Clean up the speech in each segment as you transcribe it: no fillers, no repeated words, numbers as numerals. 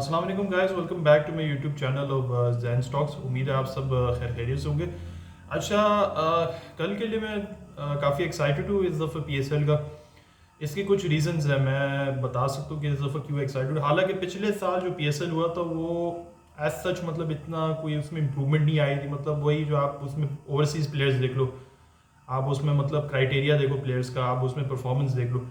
अस्सलाम वालेकुम guys, welcome back to my YouTube channel of Jain stocks. उम्मीद है आप सब खैर खैरियत से होंगे। अच्छा, कल के लिए मैं काफ़ी एक्साइटेड हूँ इस दफ़ा पीएसएल का। इसके कुछ रीजंस हैं, मैं बता सकता हूँ कि इस दफ़ा क्यों एक्साइटेड। हालांकि पिछले साल जो पीएसएल हुआ था वो एज सच मतलब इतना कोई उसमें इम्प्रूवमेंट नहीं आई थी। मतलब वही जो आप उसमें ओवरसीज़ प्लेयर्स देख लो, आप उसमें मतलब क्राइटेरिया देखो प्लेयर्स का, आप उसमें परफॉर्मेंस देख लो,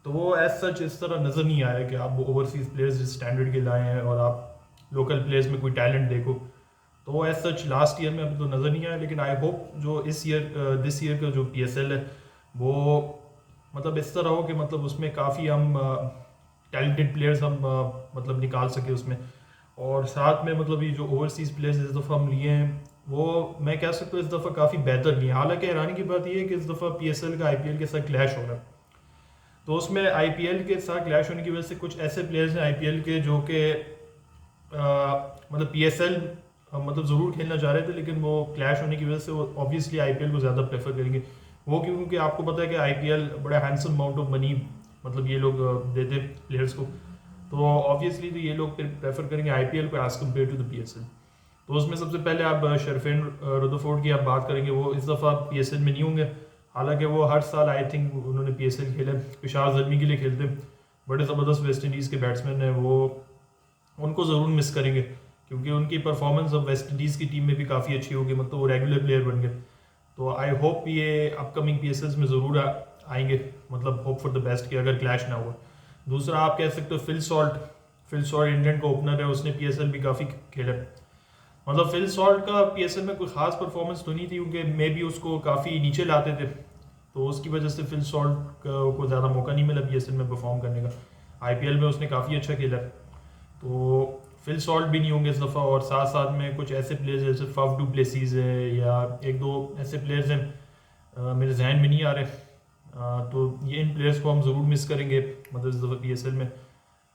तो वो एज सच इस तरह नज़र नहीं आया कि आप ओवरसीज़ प्लेयर्स जिस स्टैंडर्ड के लाए हैं और आप लोकल प्लेयर्स में कोई टैलेंट देखो। तो वो एज सच लास्ट ईयर में अभी तो नज़र नहीं आया, लेकिन आई होप जो दिस ईयर का जो पीएसएल है वो मतलब इस तरह हो कि मतलब उसमें काफ़ी हम टैलेंटेड प्लेयर्स हम मतलब निकाल सके उसमें। और साथ में मतलब ये जो ओवरसीज़ प्लेयर्स इस दफ़ा हम लिए हैं वो मैं कह सकता हूँ इस दफ़ा काफ़ी बेहतर नहीं है। हालांकि हैरानी की बात यह है कि इस दफ़ा पीएसएल का आईपीएल के साथ क्लैश हो रहा है, तो उसमें आईपीएल के साथ क्लैश होने की वजह से कुछ ऐसे प्लेयर्स हैं आईपीएल के जो कि मतलब पीएसएल मतलब ज़रूर खेलना चाह रहे थे, लेकिन वो क्लैश होने की वजह से वो ऑब्वियसली आईपीएल को ज़्यादा प्रेफर करेंगे। वो क्योंकि आपको पता है कि आईपीएल बड़ा हैंडसम अमाउंट ऑफ मनी मतलब ये लोग देते प्लेयर्स को, तो ऑब्वियसली तो ये लोग फिर प्रेफर करेंगे आईपीएल को as compared to the PSL. तो उसमें सबसे पहले आप शरफेन रुदरफोर्ड की आप बात करेंगे, वो इस दफ़ा पीएसएल में नहीं होंगे। हालांकि वो हर साल आई थिंक उन्होंने पीएसएल खेला, पिशावर ज़ल्मी के लिए खेलते, बड़े ज़बरदस्त वेस्ट इंडीज़ के बैट्समैन हैं वो, उनको ज़रूर मिस करेंगे क्योंकि उनकी परफॉर्मेंस अब वेस्ट इंडीज़ की टीम में भी काफ़ी अच्छी होगी, मतलब वो रेगुलर प्लेयर बन गए। तो आई होप ये अपकमिंग पीएसएल्स में ज़रूर आएंगे, मतलब होप फॉर द बेस्ट कि अगर क्लैश ना हुआ। दूसरा आप कह सकते हो फिल सॉल्ट इंडियन का ओपनर है, उसने पीएसएल भी काफ़ी खेला। मतलब फिल सॉल्ट का पीएसएल में कोई खास परफॉर्मेंस तो नहीं थी क्योंकि मे भी उसको काफ़ी नीचे लाते थे, तो उसकी वजह से फिल सॉल्ट को ज़्यादा मौका नहीं मिला पीएसएल में परफॉर्म करने का। आईपीएल में उसने काफ़ी अच्छा खेला, तो फिल सॉल्ट भी नहीं होंगे इस दफ़ा। और साथ साथ में कुछ ऐसे प्लेयर्स जैसे फफ डू प्लेसीज है या एक दो ऐसे प्लेयर्स हैं मेरे जहन में नहीं आ रहे, तो ये इन प्लेयर्स को हम ज़रूर मिस करेंगे मतलब इस दफ़ा पीएसएल में,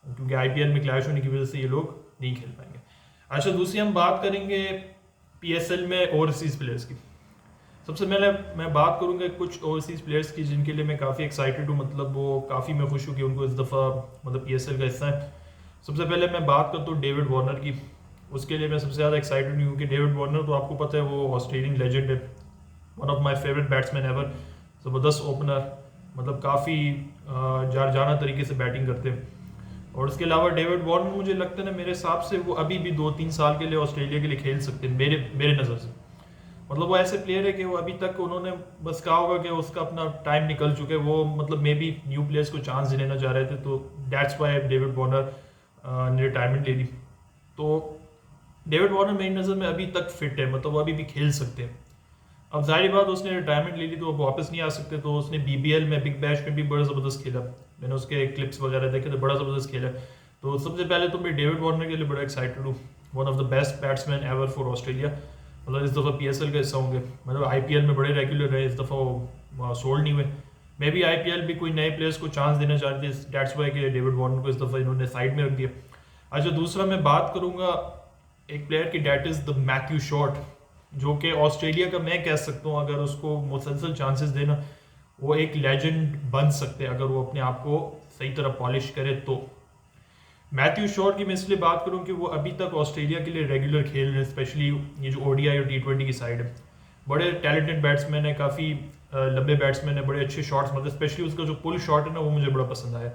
क्योंकि आईपीएल में क्लैश होने की वजह से ये लोग नहीं खेल पाएंगे। अच्छा, दूसरी हम बात करेंगे पीएसएल में ओवरसीज़ प्लेयर्स की। सबसे पहले मैं बात करूंगा कुछ ओवरसीज़ प्लेयर्स की जिनके लिए मैं काफ़ी एक्साइटेड हूँ, मतलब वो काफ़ी मैं खुश हूँ कि उनको इस दफ़ा मतलब पीएसएल का हिस्सा है। सबसे पहले मैं बात करता हूँ डेविड वार्नर की। उसके लिए मैं सबसे ज़्यादा एक्साइटेड हूँ क्योंकि डेविड वार्नर तो आपको पता है वो ऑस्ट्रेलियन लेजेंड है, one of my favourite batsman ever, ज़बरदस्त ओपनर, मतलब काफ़ी जार जाना तरीके से बैटिंग करते हैं। और उसके अलावा डेविड वार्नर मुझे लगता है ना, मेरे हिसाब से वो अभी भी 2-3 साल के लिए ऑस्ट्रेलिया के लिए खेल सकते हैं मेरे मेरे नज़र से। मतलब वो ऐसे प्लेयर है कि वो अभी तक उन्होंने बस कहा होगा कि उसका अपना टाइम निकल चुके, वो मतलब मे बी न्यू प्लेयर्स को चांस देना चाह रहे थे, तो दैट्स वाई डेविड वार्नर ने रिटायरमेंट ले ली। तो डेविड वार्नर मेरी नज़र में अभी तक फिट है, मतलब वो अभी भी खेल सकते हैं। अब जाहिर बात उसने रिटायरमेंट ले ली तो अब वापस नहीं आ सकते, तो उसने बीबीएल में बिग बैश में भी बड़ा ज़बरदस्त खेला, मैंने उसके क्लिप्स वगैरह देखे थे, बड़ा ज़बरदस्त खेला। तो सबसे पहले तो मैं डेविड वार्नर के लिए बड़ा एक्साइटेड हूँ, one of the best batsman ever for Australia. मतलब इस दफ़ा पीएसएल का हिस्सा होंगे, मतलब आईपीएल में बड़े रेगुलर रहे, इस दफ़ा वो सोल्ड नहीं हुए। मे बी आईपीएल भी कोई नए प्लेयर्स को चांस देना चाहते हैं, डेट्स वाई कि डेविड वार्नर को इस दफ़ा इन्होंने साइड में रख दिया। अच्छा, दूसरा मैं बात करूँगा एक प्लेयर की, date is the Matthew short, जो कि ऑस्ट्रेलिया का मैं कह सकता हूँ अगर उसको मुसलसल चांसेस देना वो एक लेजेंड बन सकते हैं अगर वो अपने आप को सही तरह पॉलिश करे तो। मैथ्यू शॉर्ट की मैं इसलिए बात करूं कि वो अभी तक ऑस्ट्रेलिया के लिए रेगुलर खेल रहे हैं, स्पेशली ये जो ओडीआई और टी20 की साइड है। बड़े टैलेंटेड बैट्समैन है, काफ़ी लंबे बैट्समैन है, बड़े अच्छे शॉट्स, मतलब स्पेशली उसका जो पुल शॉट है ना वो मुझे बड़ा पसंद आया।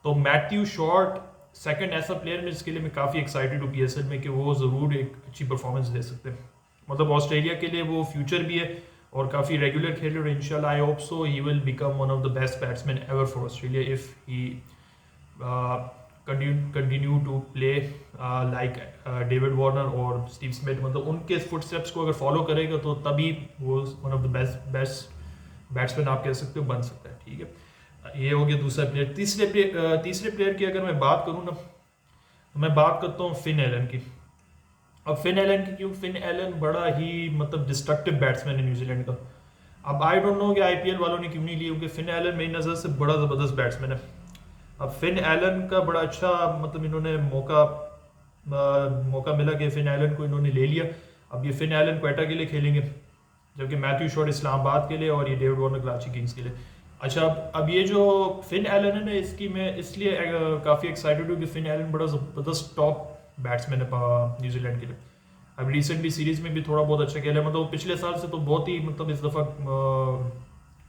तो मैथ्यू शॉर्ट सेकंड ऐसा प्लेयर में जिसके लिए मैं काफ़ी एक्साइटेड हूँ पीएसएल में कि वो ज़रूर एक अच्छी परफॉर्मेंस दे सकते हैं। मतलब ऑस्ट्रेलिया के लिए वो फ्यूचर भी है और काफ़ी रेगुलर खेल रहे हैं। इंशाल्लाह I hope so he will become one of the best batsman ever for Australia if he continue to play like David Warner और स्टीव स्मिथ, मतलब उनके फुटस्टेप्स को अगर फॉलो करेगा तो तभी वो one of the best batsman आप कह सकते हो बन सकता है। ठीक है, ये हो गया दूसरा प्लेयर। तीसरे प्लेयर की अगर मैं बात करूँ ना, तो मैं बात करता हूँ फिन एलन की। अब फिन एलन की क्यों, फिन एलन बड़ा ही मतलब डिस्ट्रक्टिव बैट्समैन है न्यूजीलैंड का। अब आई डोंट नो कि आईपीएल वालों ने क्यों नहीं लिया, क्योंकि फिन एलन मेरी नज़र से बड़ा ज़बरदस्त बैट्समैन है। अब फिन एलन का बड़ा अच्छा मतलब इन्होंने मौका मिला कि फिन एलन को इन्होंने ले लिया। अब ये फिन एलन क्वेटा के लिए खेलेंगे, जबकि मैथ्यू शॉर्ट इस्लामाबाद के लिए और ये डेविड वार्नर कराची किंग्स के लिए। अच्छा, अब ये जो फिन एलन है ना, इसकी मैं इसलिए काफ़ी एक्साइटेड हूँ कि फिन एलन बड़ा ज़बरदस्त टॉप बैट्समैन है न्यूजीलैंड के लिए। अब रिसेंटली सीरीज में भी थोड़ा बहुत अच्छा खेला है, मतलब वो पिछले साल से तो बहुत ही मतलब इस दफ़ा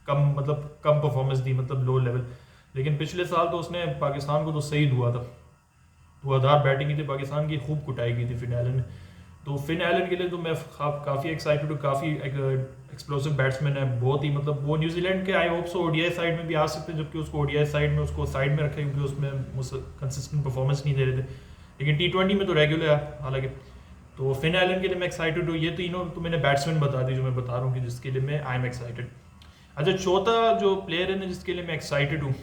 कम परफॉर्मेंस दी, मतलब लो लेवल। लेकिन पिछले साल तो उसने पाकिस्तान को तो सही दुआ था, धुआंधार बैटिंग की थी पाकिस्तान की, खूब कुटाई की थी फिन एलन ने। तो फिन एलन के लिए तो मैं काफ़ी एक्साइटेड हूँ, काफ़ी एक्सप्लोसिव बैट्समैन है बहुत ही, मतलब वो न्यूजीलैंड के आई होप सो ओडीआई साइड में भी आ सकते हैं, जबकि उसको ओडीआई साइड में उसको साइड में रखा, क्योंकि उसमें कंसिस्टेंट परफॉर्मेंस नहीं दे रहे थे। लेकिन T20 में तो रेगुलर है हालांकि। तो फिन एलन के लिए मैं एक्साइटेड हूँ। ये तीनों तो मैंने बैट्समैन बता दी जो मैं बता रहा हूँ कि जिसके लिए मैं आई एम एक्साइटेड। अच्छा, चौथा जो प्लेयर है ना जिसके लिए मैं एक्साइटेड हूँ,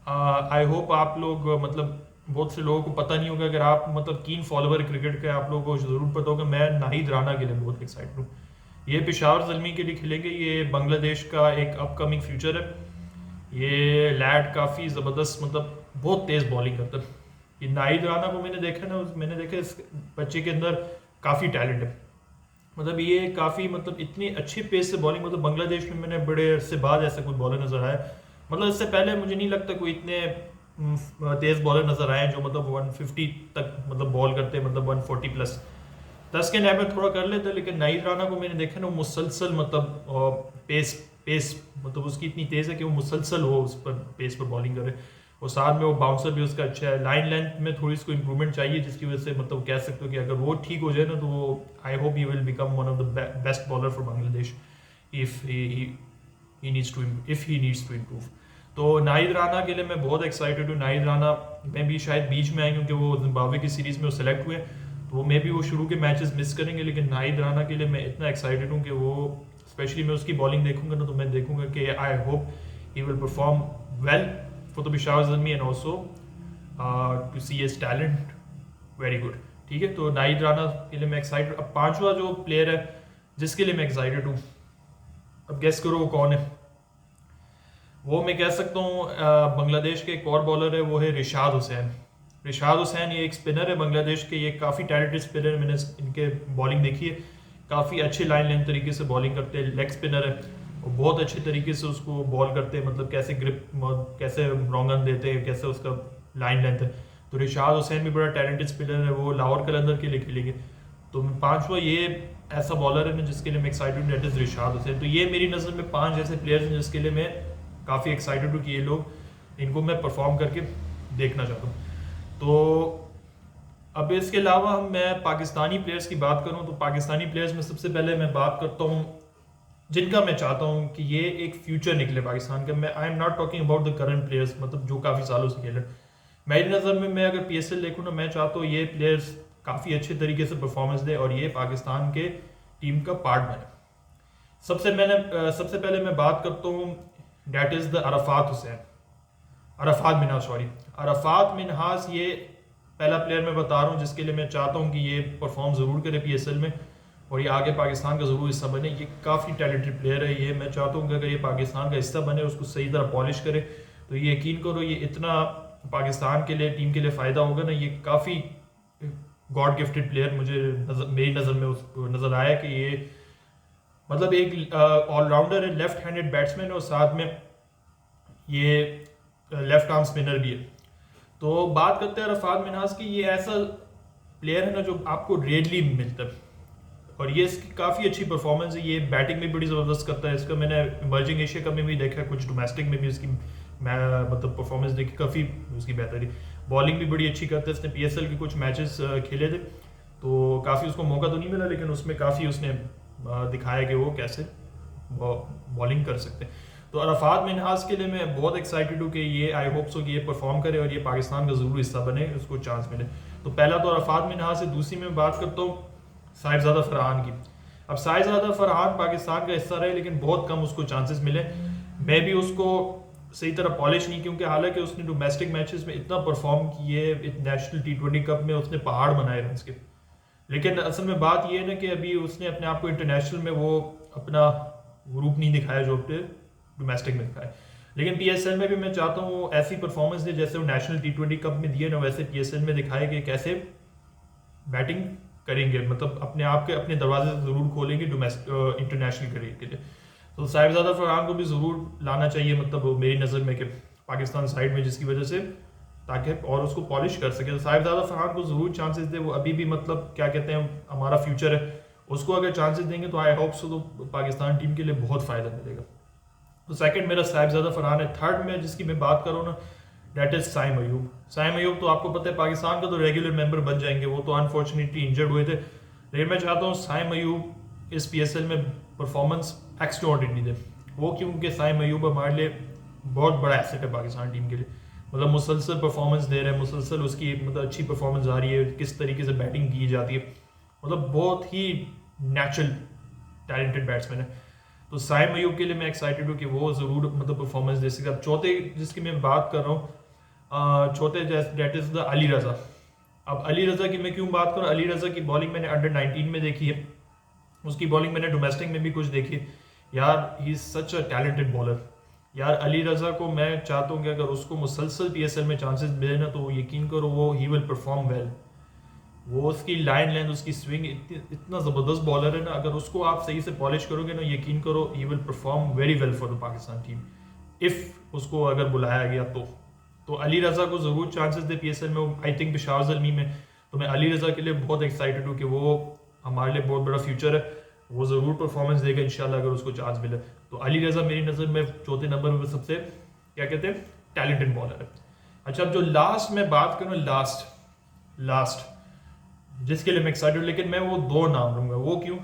आई होप आप लोग मतलब बहुत से लोगों को पता नहीं होगा, अगर आप मतलब कीन फॉलोवर क्रिकेट के, आप लोगों को ज़रूर पता होगा, मैं नाहिद राना के लिए बहुत एक्साइटेड हूँ। ये पेशावर ज़ल्मी के लिए खेलेंगे, ये बांग्लादेश का एक अपकमिंग फ्यूचर है। ये लैड काफ़ी ज़बरदस्त, मतलब बहुत तेज़ बॉलिंग करता है। ये नाहिद राना को मैंने देखा ना, मैंने देखा इस बच्चे के अंदर काफ़ी टैलेंट है। मतलब ये काफ़ी मतलब इतनी अच्छी पेस से बॉलिंग, मतलब बांग्लादेश में मैंने बड़े अरसे बाद ऐसा कोई बॉलर नज़र आया, मतलब इससे पहले मुझे नहीं लगता कोई इतने तेज़ बॉलर नज़र आए जो मतलब 150 तक मतलब बॉल करते, मतलब 140 प्लस। तस्किन अहमद थोड़ा कर लेते, लेकिन नाहिद राना को मैंने देखा ना, वो मुसलसल मतलब पेस पेस मतलब उसकी इतनी तेज़ है कि वो मुसलसल हो उस पर पेस पर बॉलिंग करे। और साथ में वो बाउंसर भी उसका अच्छा है। लाइन लेंथ में थोड़ी इसको इंप्रूवमेंट चाहिए, जिसकी वजह से मतलब कह सकते हो कि अगर वो ठीक हो जाए ना, तो वो I hope he will become one of the best bowler for Bangladesh if he needs to improve. तो नाहिद राना के लिए मैं बहुत एक्साइटेड हूँ। नाहिद राना में भी शायद बीच में आए, क्योंकि वो जिम्बाब्वे की सीरीज़ में वो सेलेक्ट हुए, तो मे भी वो शुरू के मैचेस मिस करेंगे। लेकिन नाहिद राना के लिए मैं इतना एक्साइटेड हूँ कि वो, स्पेशली मैं उसकी बॉलिंग देखूंगा ना, तो मैं देखूंगा कि I hope he will perform well for the Peshawar Zalmi and also to see his talent very good. ठीक है, तो नाहिद राना के लिए मैं एक्साइटेड। अब पांचवा जो प्लेयर है जिसके लिए मैं एक्साइटेड हूँ, अब गेस करो वो कौन है। वो मैं कह सकता हूँ बांग्लादेश के एक और बॉलर है, वो है रिशाद हुसैन। रिशाद हुसैन ये एक स्पिनर है बांग्लादेश के, ये काफ़ी टैलेंटेड स्पिनर है। मैंने इनके बॉलिंग देखी है, काफ़ी अच्छे लाइन लेंथ तरीके से बॉलिंग करते हैं। लेग स्पिनर है और बहुत अच्छे तरीके से उसको बॉल करते हैं, मतलब कैसे ग्रिप, कैसे रॉन्गन देते हैं, कैसे उसका लाइन लेंथ है। तो रिशाद हुसैन भी बड़ा टैलेंटेड स्पिनर है, वो लाहौर कलंदर के लिए खेलेंगे। तो पांचवा ये ऐसा बॉलर है ना जिसके लिए मैं एक्साइटेड हूँ, डेट इज़ रिशाद हुसैन। तो ये मेरी नज़र में 5 ऐसे प्लेयर्स हैं जिसके लिए मैं काफ़ी एक्साइटेड हूँ कि ये लोग, इनको मैं परफॉर्म करके देखना चाहता हूँ। तो अब इसके अलावा हम मैं पाकिस्तानी प्लेयर्स की बात करूँ, तो पाकिस्तानी प्लेयर्स में सबसे पहले मैं बात करता हूँ जिनका मैं चाहता हूँ कि ये एक फ्यूचर निकले पाकिस्तान का। मैं I am not talking about the current players, मतलब जो काफ़ी सालों से खेले। मेरी नज़र में मैं अगर PSL देखूँ ना, मैं चाहता हूँ ये प्लेयर्स काफ़ी अच्छे तरीके से परफॉर्मेंस दे और ये पाकिस्तान के टीम का पार्ट बने। सबसे पहले मैं बात करता हूँ, that is the Arafat Minhas, sorry, Arafat Minhas. ये पहला प्लेयर मैं बता रहा हूँ जिसके लिए मैं चाहता हूँ कि ये परफॉर्म ज़रूर करे PSL में और ये आगे पाकिस्तान का ज़रूर हिस्सा बने। ये काफ़ी टैलेंटेड प्लेयर है, ये मैं चाहता हूँ कि अगर ये पाकिस्तान का हिस्सा बने, उसको सही तरह पॉलिश करे, तो ये यकीन करो ये इतना पाकिस्तान के लिए, टीम के लिए फ़ायदा होगा ना। ये काफ़ी गॉड गिफ्टेड प्लेयर मुझे मेरी नज़र में उसको नज़र आया कि ये मतलब एक ऑलराउंडर है, लेफ्ट हैंडेड बैट्समैन और साथ में ये लेफ्ट आर्म स्पिनर भी है। तो बात करते हैं अरफात मिनहास की। ये ऐसा प्लेयर है ना जो आपको रेडली मिलता है और ये इसकी काफ़ी अच्छी परफॉर्मेंस है। ये बैटिंग में बड़ी ज़बरदस्त करता है, इसका मैंने इमर्जिंग एशिया कप में भी देखा, कुछ डोमेस्टिक में भी इसकी मतलब परफॉर्मेंस देखी, काफ़ी उसकी बेहतरी। बॉलिंग भी बड़ी अच्छी करता है, इसने PSL के कुछ मैचेस खेले थे, तो काफ़ी उसको मौका तो नहीं मिला, लेकिन उसमें काफ़ी उसने दिखाया कि वो कैसे बॉलिंग कर सकते हैं। तो अरफात मिनहास के लिए मैं बहुत एक्साइटेड हूँ कि ये आई होप सो कि ये परफॉर्म करे और ये पाकिस्तान का ज़रूर हिस्सा बने, उसको चांस मिले। तो पहला तो अरफात मिनहास है। दूसरी में बात करता हूँ साहिबजादा फरहान की। अब साहिबजादा फरहान पाकिस्तान का हिस्सा रहे, लेकिन बहुत कम उसको चांसेस मिले। मैं भी उसको सही तरह पॉलिश नहीं, क्योंकि हालांकि उसने डोमेस्टिक मैचेस में इतना परफॉर्म किए, नेशनल T20 कप में उसने पहाड़ बनाए रन के, लेकिन असल में बात यह है ना कि अभी उसने अपने आप को इंटरनेशनल में वो अपना रूप नहीं दिखाया जो अपने डोमेस्टिक में दिखाया। लेकिन PSL में भी मैं चाहता हूँ ऐसी परफॉर्मेंस दे जैसे वो नेशनल T20 कप में दिए ना, वैसे PSL में दिखाए कि कैसे बैटिंग करेंगे, मतलब अपने आप के अपने दरवाजे ज़रूर खोलेंगे इंटरनेशनल करियर के लिए। तो साहिबजादा फरहान को भी ज़रूर लाना चाहिए, मतलब मेरी नज़र में, कि पाकिस्तान साइड में, जिसकी वजह से ताकि और उसको पॉलिश कर सके। तो साहिबजादा फरहान को ज़रूर चांसेस दे, वो अभी भी मतलब क्या कहते हैं हमारा फ्यूचर है, उसको अगर चांसेस देंगे तो आई होप सो तो पाकिस्तान टीम के लिए बहुत फ़ायदा मिलेगा। तो सेकंड मेरा साहिबजादा फरहान है। थर्ड में जिसकी मैं बात करूँ ना, डेट इज़ साइम अयूब। साइम अयूब तो आपको पता है पाकिस्तान का तो रेगुलर मेंबर बन जाएंगे, वो तो अनफॉर्चुनेटली इंजर्ड हुए थे, लेकिन मैं चाहता हूँ साइम अयूब इस PSL में परफॉर्मेंस एक्स्ट्राऑर्डिनरी दे। वो क्योंकि साइम अयूब हमारे लिए बहुत बड़ा एसेट है पाकिस्तान टीम के लिए, मतलब मुसलसल परफॉर्मेंस दे रहे हैं, मुसलसल उसकी मतलब अच्छी परफॉर्मेंस आ रही है, किस तरीके से बैटिंग की जाती है, मतलब बहुत ही नेचुरल टैलेंटेड बैट्समैन है। तो साइम अयूब के लिए मैं एक्साइटेड हूँ कि वो ज़रूर मतलब परफॉर्मेंस दे सके। अब चौथे जिसकी मैं बात कर रहा हूँ, चौथे date is the Ali Raza. अब अली रज़ा की मैं क्यों बात करूँ, अली रज़ा की बॉलिंग मैंने अंडर-19 में देखी है, उसकी बॉलिंग मैंने डोमेस्टिक में भी कुछ देखी है। यार he is such a talented bowler. यार अली रज़ा को मैं चाहता हूँ कि अगर उसको मुसलसल PSL में चांसेस मिले ना, तो यकीन करो वो ही विल परफॉर्म वेल। वो उसकी लाइन लेंथ, उसकी स्विंग इतना ज़बरदस्त बॉलर है ना, अगर उसको आप सही से पॉलिश करोगे ना, यकीन करो ही will perform very well for the Pakistan team, if उसको अगर बुलाया गया तो अली रज़ा को ज़रूर चांसेस दे PSL में। आई थिंक पेशावर ज़ल्मी में, तो मैं अली रज़ा के लिए बहुत एक्साइटेड हूँ कि वो हमारे लिए बहुत बड़ा फ्यूचर है, वो ज़रूर परफॉर्मेंस देगा इंशाल्लाह अगर उसको चांस मिले। तो अली रज़ा मेरी नज़र में चौथे नंबर में सबसे क्या कहते हैं टैलेंटेड बॉलर है। अच्छा, अब जो लास्ट में बात करूँ, लास्ट जिसके लिए मैं एक्साइटेड, लेकिन मैं वो दो नाम लूँगा। वो क्यों?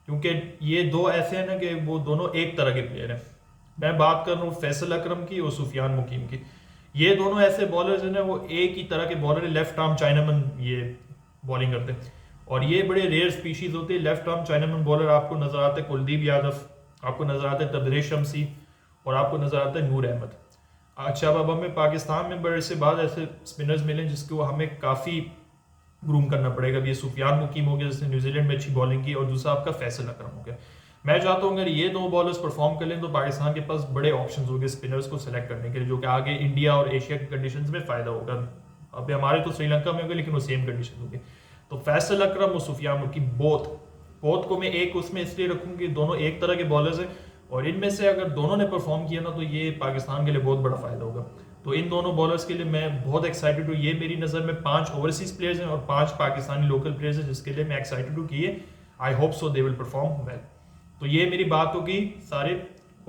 क्योंकि ये दो ऐसे हैं ना कि वो दोनों एक तरह के प्लेयर हैं। मैं बात कर रहा हूँ फैसल अकरम की और सुफियान मुकीम की। ये दोनों ऐसे बॉलर्स हैं ना, वो एक ही तरह के बॉलर है, लेफ्ट आर्म चाइनामैन ये बॉलिंग करते हैं, और ये बड़े रेयर स्पीशीज होते हैं लेफ्ट आर्म चाइनामैन बॉलर। आपको नजर आते हैं कुलदीप यादव, आपको नजर आते हैं तबरेज शमसी, और आपको नजर आता है नूर अहमद। अच्छा, अब हमें पाकिस्तान में बड़े से बाद ऐसे स्पिनर्स मिले जिसको हमें काफ़ी ग्रूम करना पड़ेगा। ये सुफियान मुकीम हो गया जिसने न्यूजीलैंड में अच्छी बॉलिंग की, और दूसरा आपका फैसल अकरम हो गया। मैं चाहता हूँ अगर ये दो बॉलर्स परफॉर्म कर लें तो पाकिस्तान के पास बड़े ऑप्शन हो गए स्पिनर्स को सेलेक्ट करने के लिए, जो कि आगे इंडिया और एशिया की कंडीशन में फ़ायदा होगा। अभी हमारे तो श्रीलंका में होगा, लेकिन वो सेम कंडीशन होगी। तो फैसल अकरम और सुफियान मुकीम बोथ को मैं एक उसमें इसलिए रखूँगी, दोनों एक तरह के बॉलर्स हैं, और इनमें से अगर दोनों ने परफॉर्म किया ना, तो ये पाकिस्तान के लिए बहुत बड़ा फ़ायदा होगा। तो इन दोनों बॉलर्स के लिए मैं बहुत एक्साइटेड हूँ। ये मेरी नज़र में 5 ओवरसीज प्लेयर्स हैं और 5 पाकिस्तानी लोकल प्लेयर्स हैं, जिसके लिए मैं एक्साइटेड हूँ कि ये आई hope so they will perform well. तो ये मेरी बात होगी सारे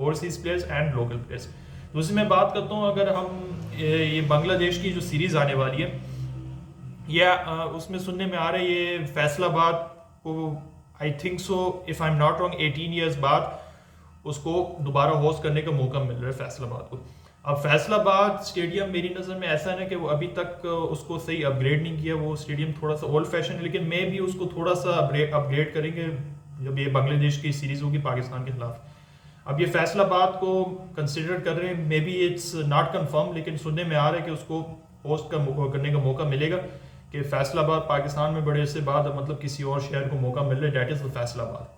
overseas players and local players. दूसरी मैं बात करता हूँ, अगर हम ये बांग्लादेश की जो सीरीज़ आने वाली है, या उसमें सुनने में आ रहा है ये फैसलाबाद को, I think so if I am not wrong 18 years बाद उसको दोबारा होस्ट करने का मौका मिल रहा है फैसलाबाद को। अब फैसलाबाद स्टेडियम मेरी नज़र में ऐसा है ना कि वो अभी तक उसको सही अपग्रेड नहीं किया, वो स्टेडियम थोड़ा सा ओल्ड फैशन है, लेकिन मे भी उसको थोड़ा सा अपग्रेड करेंगे जब ये बांग्लादेश की सीरीज़ होगी पाकिस्तान के खिलाफ। अब ये फैसलाबाद को कंसिडर कर रहे हैं, may be it's not confirm, लेकिन सुनने में आ रहा है कि उसको होस्ट करने का मौका मिलेगा, कि फैसलाबाद पाकिस्तान में बड़े से बाद मतलब किसी और शहर को मौका मिल रहा है, date is the Faisalabad.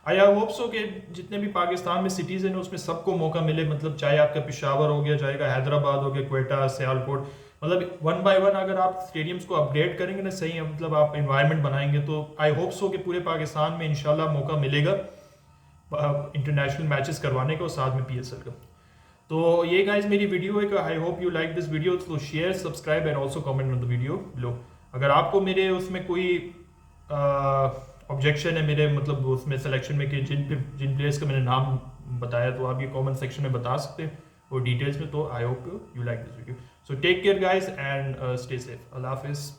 I hope सो कि जितने भी पाकिस्तान में सिटीज़ हैं उसमें सबको मौका मिले, मतलब चाहे आपका पेशावर हो गया, चाहे हैदराबाद हो गया, क्वेटा, सियालकोट, मतलब 1 बाय 1 अगर आप स्टेडियम्स को अपग्रेड करेंगे ना, सही है, मतलब आप इन्वायरमेंट बनाएंगे, तो आई होप सो कि पूरे पाकिस्तान में इंशाल्लाह मौका मिलेगा इंटरनेशनल मैचेस करवाने का और साथ में PSL का। तो ये गाइस मेरी वीडियो है, I hope you like this video, तो share, subscribe and also comment on the video below. अगर आपको मेरे उसमें कोई ऑब्जेक्शन है मेरे मतलब उसमें सिलेक्शन में कि जिन प्लेयर्स का मैंने नाम बताया, तो आप ये कमेंट सेक्शन में बता सकते हैं और डिटेल्स में। तो I hope you like this video, so take care guys and stay safe. अल्लाह हाफिज़।